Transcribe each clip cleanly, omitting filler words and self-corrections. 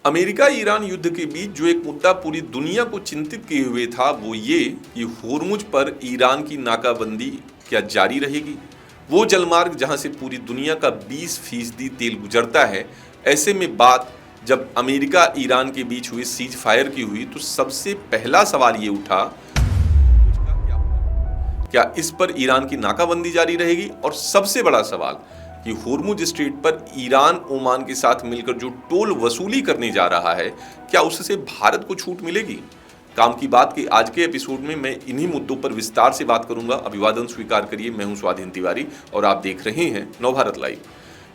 America Iran युद्ध के बीच जो एक मुद्दा पूरी दुनिया को चिंतित किए हुए था वो ये कि होर्मुज पर ईरान की नाकाबंदी क्या जारी रहेगी। वो जलमार्ग जहां से पूरी दुनिया का 20% तेल गुजरता है। ऐसे में बात जब अमेरिका ईरान के बीच हुई सीज फायर की हुई तो सबसे पहला सवाल ये उठा, क्या इस पर ईरान की नाकाबंदी जारी रहेगी। और सबसे बड़ा सवाल कि होर्मुज स्ट्रेट पर ईरान ओमान के साथ मिलकर जो टोल वसूली करने जा रहा है, क्या उससे भारत को छूट मिलेगी। काम की बात के आज के एपिसोड में मैं इन्हीं मुद्दों पर विस्तार से बात करूंगा। अभिवादन स्वीकार करिए, मैं हूं स्वाधीन तिवारी और आप देख रहे हैं नवभारत लाइव।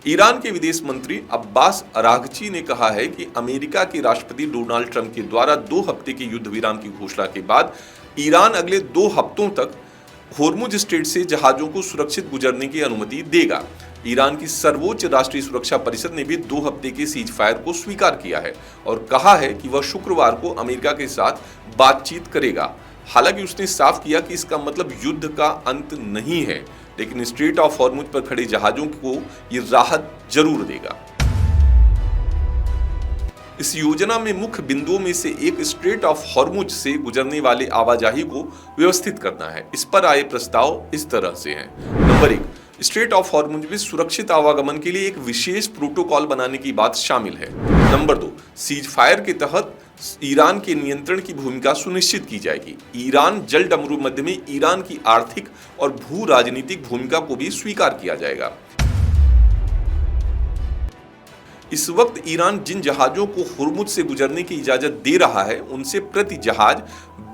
ईरान के विदेश मंत्री अब्बास अरागची ने कहा है कि अमेरिका के राष्ट्रपति डोनाल्ड ट्रंप के द्वारा 2 हफ्ते के युद्ध विराम की घोषणा के बाद ईरान अगले 2 हफ्तों तक होर्मुज स्ट्रेट से जहाजों को सुरक्षित गुजरने की अनुमति देगा। ईरान की सर्वोच्च राष्ट्रीय सुरक्षा परिषद ने भी 2 हफ्ते के सीज फायर को स्वीकार किया है और कहा है कि वह शुक्रवार को अमेरिका के साथ बातचीत करेगा। हालांकि उसने साफ किया कि इसका मतलब युद्ध का अंत नहीं है, लेकिन स्ट्रेट ऑफ होर्मुज पर खड़े जहाजों को ये राहत जरूर देगा। इस योजना में मुख्य बिंदुओं में से एक स्ट्रेट ऑफ होर्मुज से गुजरने वाले आवाजाही को व्यवस्थित करना है। इस पर आए प्रस्ताव इस तरह से हैं। नंबर 1, स्ट्रेट ऑफ होर्मुज में सुरक्षित आवागमन के लिए एक विशेष प्रोटोकॉल बनाने की बात शामिल है। नंबर 2, सीज फायर के तहत ईरान के नियंत्रण की भूमिका सुनिश्चित की जाएगी। ईरान जल डमरू मध्य में ईरान की आर्थिक और भू राजनीतिक भूमिका को भी स्वीकार किया जाएगा। इस वक्त ईरान जिन जहाजों को होर्मुज से गुजरने की इजाजत दे रहा है उनसे प्रति जहाज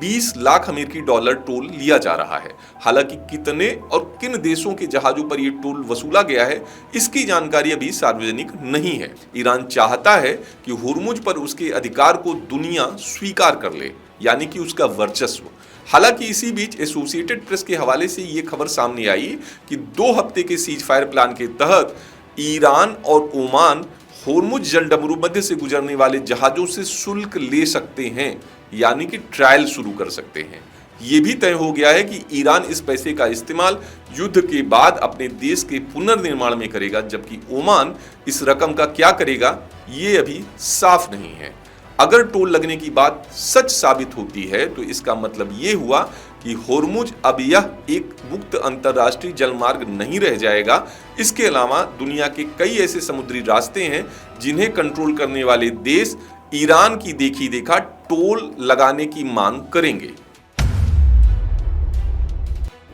20 लाख अमेरिकी डॉलर टोल लिया जा रहा है। हालांकि कितने और किन देशों के जहाजों पर यह टोल वसूला गया है इसकी जानकारी अभी सार्वजनिक नहीं है। ईरान चाहता है कि होर्मुज पर उसके अधिकार को दुनिया स्वीकार कर ले, यानी कि उसका वर्चस्व। हालांकि इसी बीच एसोसिएटेड प्रेस के हवाले से ये खबर सामने आई कि 2 हफ्ते के सीज फायर प्लान के तहत ईरान और ओमान होर्मुज जल डमरू मध्य से गुजरने वाले जहाजों से शुल्क ले सकते हैं, यानी कि ट्रायल शुरू कर सकते हैं। यह भी तय हो गया है कि ईरान इस पैसे का इस्तेमाल युद्ध के बाद अपने देश के पुनर्निर्माण में करेगा, जबकि ओमान इस रकम का क्या करेगा ये अभी साफ नहीं है। अगर टोल लगने की बात सच साबित होती है तो इसका मतलब ये हुआ कि होर्मुज अब यह एक मुक्त अंतरराष्ट्रीय जलमार्ग नहीं रह जाएगा। इसके अलावा दुनिया के कई ऐसे समुद्री रास्ते हैं जिन्हें कंट्रोल करने वाले देश ईरान की देखी देखा टोल लगाने की मांग करेंगे।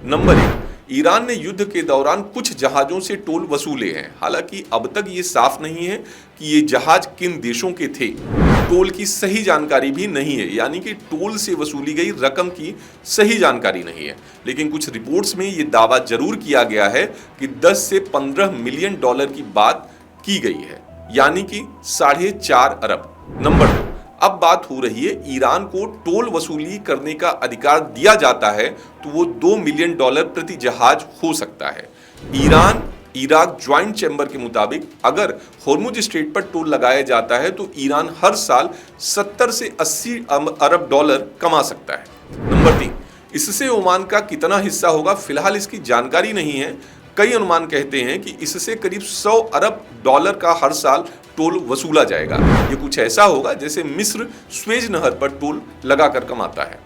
नंबर 1, ईरान ने युद्ध के दौरान कुछ जहाजों से टोल वसूले हैं। हालांकि अब तक ये साफ नहीं है कि ये जहाज किन देशों के थे। टोल की सही जानकारी भी नहीं है, यानी कि टोल से वसूली गई रकम की सही जानकारी नहीं है। लेकिन कुछ रिपोर्ट्स में ये दावा जरूर किया गया है कि 10 से 15 मिलियन डॉलर की बात की गई है, यानी कि 4.5 अरब। नंबर 2, अब बात हो रही है ईरान को टोल वसूली करने का अधिकार दिया जाता है तो वो 2 मिलियन डॉलर प्रति जहाज हो सकता है। ईरान इराक ज्वाइंट चैम्बर के मुताबिक अगर होर्मुज स्ट्रेट पर टोल लगाया जाता है तो ईरान हर साल 70 से 80 अरब डॉलर कमा सकता है। नंबर 3, इससे ओमान का कितना हिस्सा होगा फिलहाल इसकी जानकारी नहीं है। कई अनुमान कहते हैं कि इससे करीब 100 अरब डॉलर का हर साल टोल वसूला जाएगा। ये कुछ ऐसा होगा जैसे मिस्र स्वेज नहर पर टोल लगाकर कमाता है।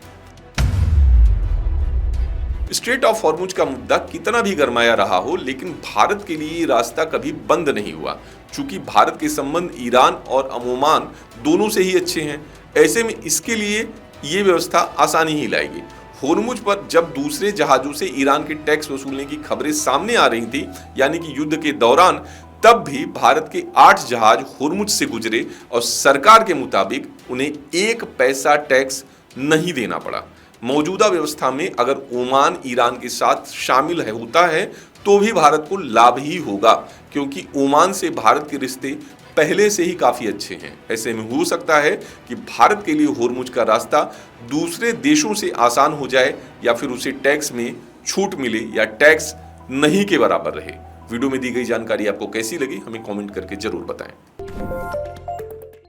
स्ट्रेट ऑफ होर्मुज का मुद्दा कितना भी गरमाया रहा हो, लेकिन भारत के लिए ये रास्ता कभी बंद नहीं हुआ। चूंकि भारत के संबंध ईरान और ओमान दोनों से ही अच्छे हैं, ऐसे में इसके लिए ये व्यवस्था आसानी ही लाएगी। होर्मुज पर जब दूसरे जहाजों से ईरान के टैक्स वसूलने की खबरें सामने आ रही थी, यानी कि युद्ध के दौरान, तब भी भारत के 8 जहाज होर्मुज से गुजरे और सरकार के मुताबिक उन्हें 1 पैसा टैक्स नहीं देना पड़ा। मौजूदा व्यवस्था में अगर ओमान ईरान के साथ शामिल होता है तो भी भारत को लाभ ही होगा, क्योंकि ओमान से भारत के रिश्ते पहले से ही काफी अच्छे हैं। ऐसे में हो सकता है कि भारत के लिए होर्मुज का रास्ता दूसरे देशों से आसान हो जाए, या फिर उसे टैक्स में छूट मिले या टैक्स नहीं के बराबर रहे। वीडियो में दी गई जानकारी आपको कैसी लगी हमें कमेंट करके जरूर बताएं।